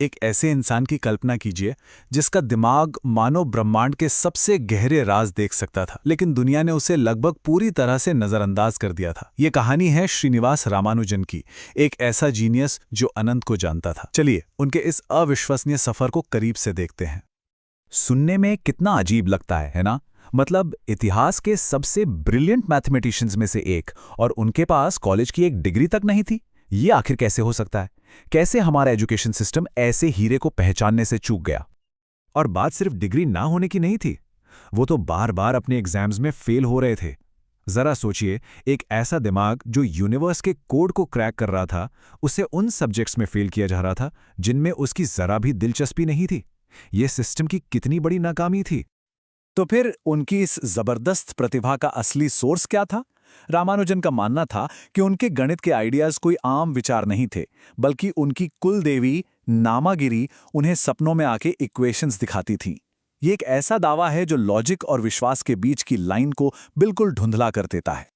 एक ऐसे इंसान की कल्पना कीजिए जिसका दिमाग मानो ब्रह्मांड के सबसे गहरे राज देख सकता था, लेकिन दुनिया ने उसे लगभग पूरी तरह से नजरअंदाज कर दिया था। ये कहानी है श्रीनिवास रामानुजन की, एक ऐसा जीनियस जो अनंत को जानता था। चलिए उनके इस अविश्वसनीय सफर को करीब से देखते हैं। सुनने में कितना अजीब लगता है ना? मतलब इतिहास के सबसे ब्रिलियंट मैथमेटिशियंस में से एक, और उनके पास कॉलेज की एक डिग्री तक नहीं थी। ये आखिर कैसे हो सकता है? कैसे हमारा एजुकेशन सिस्टम ऐसे हीरे को पहचानने से चूक गया? और बात सिर्फ डिग्री ना होने की नहीं थी, वो तो बार बार अपने एग्जाम्स में फेल हो रहे थे। जरा सोचिए, एक ऐसा दिमाग जो यूनिवर्स के कोड को क्रैक कर रहा था, उसे उन सब्जेक्ट्स में फेल किया जा रहा था जिनमें उसकी जरा भी दिलचस्पी नहीं थी। ये सिस्टम की कितनी बड़ी नाकामी थी। तो फिर उनकी इस जबरदस्त प्रतिभा का असली सोर्स क्या था? रामानुजन का मानना था कि उनके गणित के आइडियाज कोई आम विचार नहीं थे, बल्कि उनकी कुल देवी नामागिरी उन्हें सपनों में आके इक्वेशंस दिखाती थी। ये एक ऐसा दावा है जो लॉजिक और विश्वास के बीच की लाइन को बिल्कुल धुंधला कर देता है।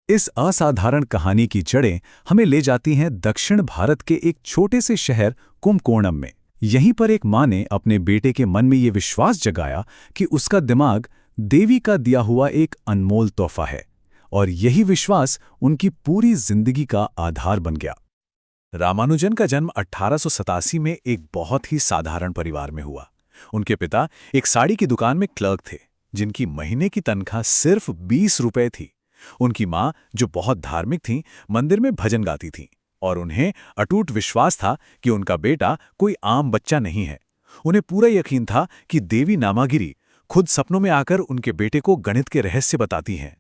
इस असाधारण कहानी की जड़ें हमें ले जाती हैं दक्षिण भारत के एक छोटे से शहर कुंभकोणम में। यहीं पर एक माँ ने अपने बेटे के मन में ये विश्वास जगाया कि उसका दिमाग देवी का दिया हुआ एक अनमोल तोहफा है, और यही विश्वास उनकी पूरी जिंदगी का आधार बन गया। रामानुजन का जन्म 1887 में एक बहुत ही साधारण परिवार में हुआ। उनके पिता एक साड़ी की दुकान में क्लर्क थे, जिनकी महीने की तनख्वाह सिर्फ 20 रुपए थी। उनकी माँ, जो बहुत धार्मिक थीं, मंदिर में भजन गाती थीं, और उन्हें अटूट विश्वास था कि उनका बेटा कोई आम बच्चा नहीं है। उन्हें पूरा यकीन था कि देवी नामागिरी खुद सपनों में आकर उनके बेटे को गणित के रहस्य बताती हैं।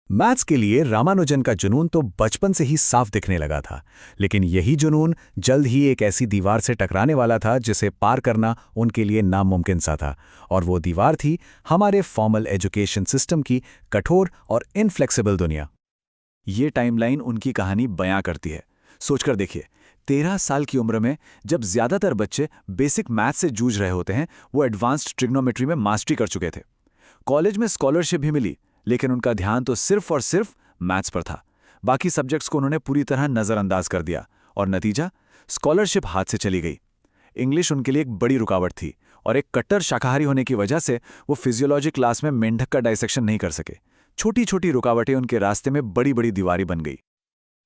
मैथ्स के लिए रामानुजन का जुनून तो बचपन से ही साफ दिखने लगा था, लेकिन यही जुनून जल्द ही एक ऐसी दीवार से टकराने वाला था जिसे पार करना उनके लिए नामुमकिन सा था। और वो दीवार थी हमारे फॉर्मल एजुकेशन सिस्टम की कठोर और इनफ्लेक्सिबल दुनिया। ये टाइमलाइन उनकी कहानी बयां करती है। सोचकर देखिए, 13 साल की उम्र में जब ज्यादातर बच्चे बेसिक मैथ से जूझ रहे होते हैं, वो एडवांस्ड ट्रिग्नोमेट्री में मास्टरी कर चुके थे। कॉलेज में स्कॉलरशिप भी मिली, लेकिन उनका ध्यान तो सिर्फ और सिर्फ मैथ्स पर था। बाकी सब्जेक्ट्स को उन्होंने पूरी तरह नजरअंदाज कर दिया, और नतीजा, स्कॉलरशिप हाथ से चली गई। इंग्लिश उनके लिए एक बड़ी रुकावट थी, और एक कट्टर शाकाहारी होने की वजह से वो फिजियोलॉजी क्लास में मेंढक का डाइसेक्शन नहीं कर सके। छोटी छोटी रुकावटें उनके रास्ते में बड़ी बड़ी दीवारें बन गई।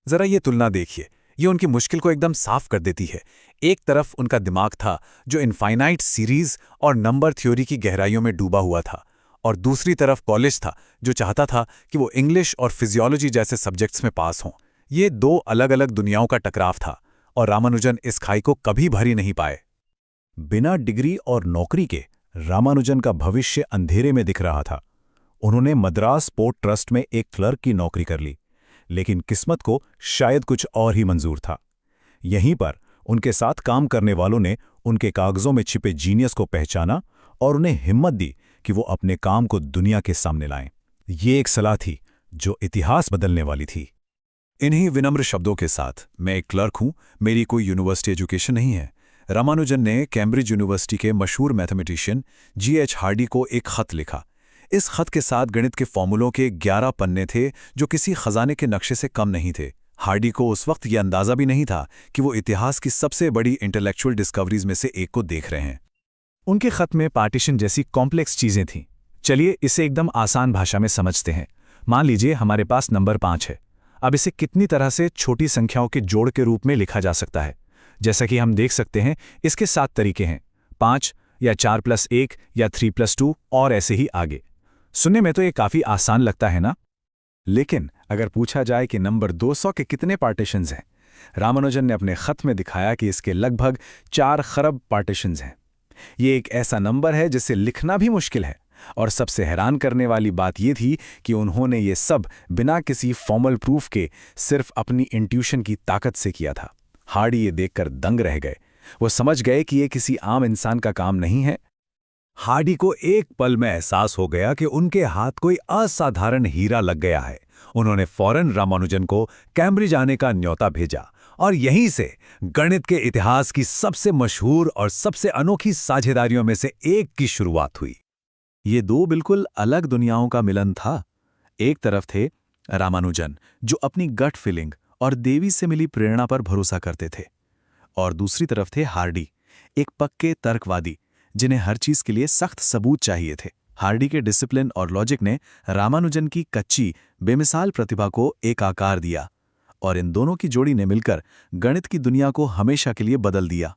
जरा ये तुलना देखिए, ये उनकी मुश्किल को एकदम साफ कर देती है। एक तरफ उनका दिमाग था जो इनफाइनाइट सीरीज और नंबर थ्योरी की गहराइयों में डूबा हुआ था, और दूसरी तरफ कॉलेज था जो चाहता था कि वो इंग्लिश और फिजियोलॉजी जैसे सब्जेक्ट्स में पास हों। ये दो अलग अलग दुनियाओं का टकराव था, और रामानुजन इस खाई को कभी भरी नहीं पाए। बिना डिग्री और नौकरी के रामानुजन का भविष्य अंधेरे में दिख रहा था। उन्होंने मद्रास पोर्ट ट्रस्ट में एक क्लर्क की नौकरी कर ली, लेकिन किस्मत को शायद कुछ और ही मंजूर था। यहीं पर उनके साथ काम करने वालों ने उनके कागजों में छिपे जीनियस को पहचाना और उन्हें हिम्मत दी कि वो अपने काम को दुनिया के सामने लाएं। ये एक सलाह थी जो इतिहास बदलने वाली थी। इन्हीं विनम्र शब्दों के साथ, मैं एक क्लर्क हूं, मेरी कोई यूनिवर्सिटी एजुकेशन नहीं है, रामानुजन ने कैम्ब्रिज यूनिवर्सिटी के मशहूर मैथमेटिशियन G.H. हार्डी को एक खत लिखा। इस खत के साथ गणित के फॉर्मूलों के 11 पन्ने थे जो किसी खजाने के नक्शे से कम नहीं थे। हार्डी को उस वक्त यह अंदाजा भी नहीं था कि वो इतिहास की सबसे बड़ी इंटेलेक्चुअल डिस्कवरीज में से एक को देख रहे हैं। उनके खत में पार्टीशन जैसी कॉम्प्लेक्स चीजें थीं। चलिए इसे एकदम आसान भाषा में समझते हैं। मान लीजिए हमारे पास नंबर 5 है। अब इसे कितनी तरह से छोटी संख्याओं के जोड़ के रूप में लिखा जा सकता है? जैसा कि हम देख सकते हैं, इसके 7 तरीके हैं: 5 या 4+1 या 3+2 और ऐसे ही आगे। सुनने में तो ये काफी आसान लगता है ना? लेकिन अगर पूछा जाए कि नंबर 200 के कितने पार्टीशंस हैं, रामानुजन ने अपने खत में दिखाया कि इसके लगभग 4 खरब पार्टीशंस हैं। ये एक ऐसा नंबर है जिसे लिखना भी मुश्किल है, और सबसे हैरान करने वाली बात यह थी कि उन्होंने ये सब बिना किसी फॉर्मल प्रूफ के सिर्फ अपनी इंट्यूशन की ताकत से किया था। हार्डी ये देखकर दंग रह गए। वो समझ गए कि ये किसी आम इंसान का काम नहीं है। हार्डी को एक पल में एहसास हो गया कि उनके हाथ कोई असाधारण हीरा लग गया है। उन्होंने फौरन रामानुजन को कैम्ब्रिज आने का न्योता भेजा, और यहीं से गणित के इतिहास की सबसे मशहूर और सबसे अनोखी साझेदारियों में से एक की शुरुआत हुई। ये दो बिल्कुल अलग दुनियाओं का मिलन था। एक तरफ थे रामानुजन, जो अपनी गट फीलिंग और देवी से मिली प्रेरणा पर भरोसा करते थे, और दूसरी तरफ थे हार्डी, एक पक्के तर्कवादी जिन्हें हर चीज के लिए सख्त सबूत चाहिए थे। हार्डी के डिसिप्लिन और लॉजिक ने रामानुजन की कच्ची बेमिसाल प्रतिभा को एक आकार दिया और इन दोनों की जोड़ी ने मिलकर गणित की दुनिया को हमेशा के लिए बदल दिया।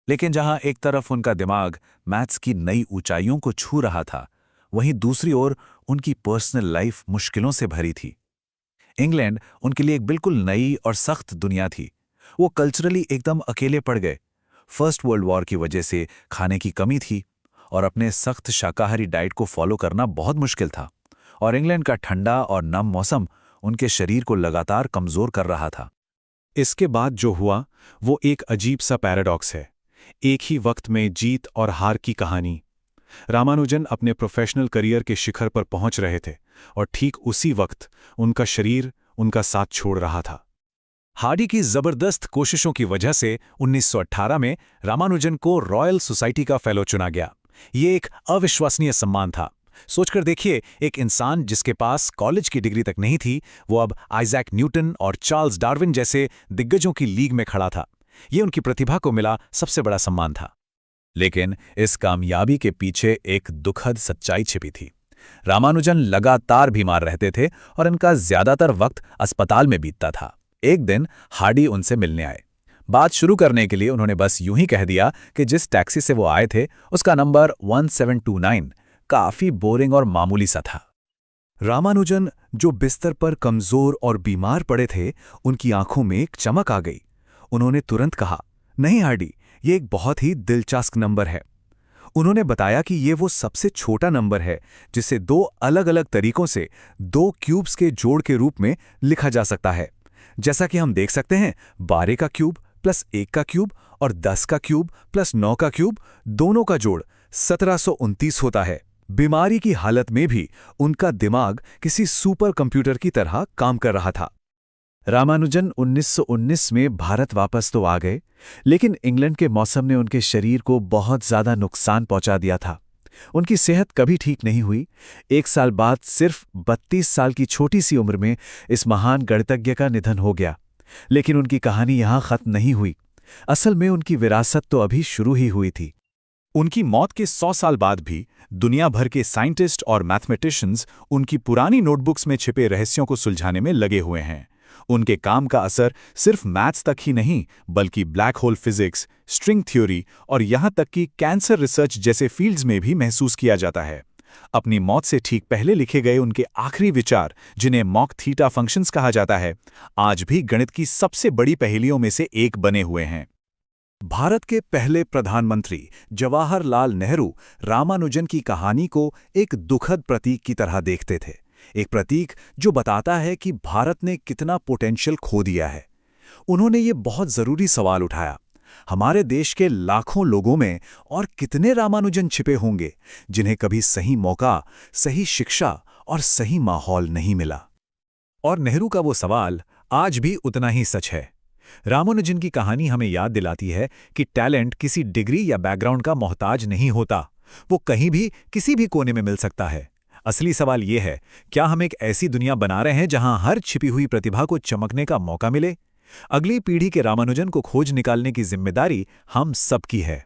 लेकिन जहां एक तरफ उनका दिमाग मैथ्स की नई ऊंचाइयों को छू रहा था, वहीं दूसरी ओर उनकी पर्सनल लाइफ मुश्किलों से भरी थी। इंग्लैंड उनके लिए एक बिल्कुल नई और सख्त दुनिया थी। वो कल्चरली एकदम अकेले पड़ गए। फर्स्ट वर्ल्ड वॉर की वजह से खाने की कमी थी और अपने सख्त शाकाहारी डाइट को फॉलो करना बहुत मुश्किल था, और इंग्लैंड का ठंडा और नम मौसम उनके शरीर को लगातार कमजोर कर रहा था। इसके बाद जो हुआ वो एक अजीब सा पैराडॉक्स है, एक ही वक्त में जीत और हार की कहानी। रामानुजन अपने प्रोफेशनल करियर के शिखर पर पहुंच रहे थे और ठीक उसी वक्त उनका शरीर उनका साथ छोड़ रहा था। हार्डी की जबरदस्त कोशिशों की वजह से 1918 में रामानुजन को रॉयल सोसाइटी का फेलो चुना गया। ये एक अविश्वसनीय सम्मान था। सोचकर देखिए, एक इंसान जिसके पास कॉलेज की डिग्री तक नहीं थी, वो अब आइजैक न्यूटन और चार्ल्स डार्विन जैसे दिग्गजों की लीग में खड़ा था। ये उनकी प्रतिभा को मिला सबसे बड़ा सम्मान था। लेकिन इस कामयाबी के पीछे एक दुखद सच्चाई छिपी थी। रामानुजन लगातार बीमार रहते थे और इनका ज्यादातर वक्त अस्पताल में बीतता था। एक दिन हार्डी उनसे मिलने आए। बात शुरू करने के लिए उन्होंने बस यूं ही कह दिया कि जिस टैक्सी से वो आए थे उसका नंबर 1729 काफी बोरिंग और मामूली सा था। रामानुजन, जो बिस्तर पर कमजोर और बीमार पड़े थे, उनकी आंखों में एक चमक आ गई। उन्होंने तुरंत कहा, नहीं हार्डी, ये एक बहुत ही दिलचस्प नंबर है। उन्होंने बताया कि ये वो सबसे छोटा नंबर है जिसे दो अलग अलग तरीकों से दो क्यूब्स के जोड़ के रूप में लिखा जा सकता है। जैसा कि हम देख सकते हैं, 12 का क्यूब प्लस 1 का क्यूब और 10 का क्यूब प्लस 9 का क्यूब, दोनों का जोड़ 1729 होता है। बीमारी की हालत में भी उनका दिमाग किसी सुपर कंप्यूटर की तरह काम कर रहा था। रामानुजन 1919 में भारत वापस तो आ गए, लेकिन इंग्लैंड के मौसम ने उनके शरीर को बहुत ज्यादा नुकसान पहुंचा दिया था। उनकी सेहत कभी ठीक नहीं हुई। 1 साल बाद सिर्फ 32 साल की छोटी सी उम्र में इस महान गणितज्ञ का निधन हो गया। लेकिन उनकी कहानी यहां खत्म नहीं हुई। असल में उनकी विरासत तो अभी शुरू ही हुई थी। उनकी मौत के 100 साल बाद भी दुनिया भर के साइंटिस्ट और मैथमेटिशियंस उनकी पुरानी नोटबुक्स में छिपे रहस्यों को सुलझाने में लगे हुए हैं। उनके काम का असर सिर्फ मैथ्स तक ही नहीं, बल्कि black hole physics, string theory और यहां तक कि कैंसर रिसर्च जैसे फील्ड्स में भी महसूस किया जाता है। अपनी मौत से ठीक पहले लिखे गए उनके आखिरी विचार, जिन्हें मॉक थीटा फंक्शंस कहा जाता है, आज भी गणित की सबसे बड़ी पहेलियों में से एक बने हुए हैं। भारत के पहले प्रधानमंत्री जवाहरलाल नेहरू रामानुजन की कहानी को एक दुखद प्रतीक की तरह देखते थे। एक प्रतीक जो बताता है कि भारत ने कितना पोटेंशियल खो दिया है। उन्होंने ये बहुत जरूरी सवाल उठाया, हमारे देश के लाखों लोगों में और कितने रामानुजन छिपे होंगे जिन्हें कभी सही मौका, सही शिक्षा और सही माहौल नहीं मिला। और नेहरू का वो सवाल आज भी उतना ही सच है। रामानुजन की कहानी हमें याद दिलाती है कि टैलेंट किसी डिग्री या बैकग्राउंड का मोहताज नहीं होता। वो कहीं भी किसी भी कोने में मिल सकता है। असली सवाल ये है, क्या हम एक ऐसी दुनिया बना रहे हैं जहां हर छिपी हुई प्रतिभा को चमकने का मौका मिले? अगली पीढ़ी के रामानुजन को खोज निकालने की जिम्मेदारी हम सबकी है।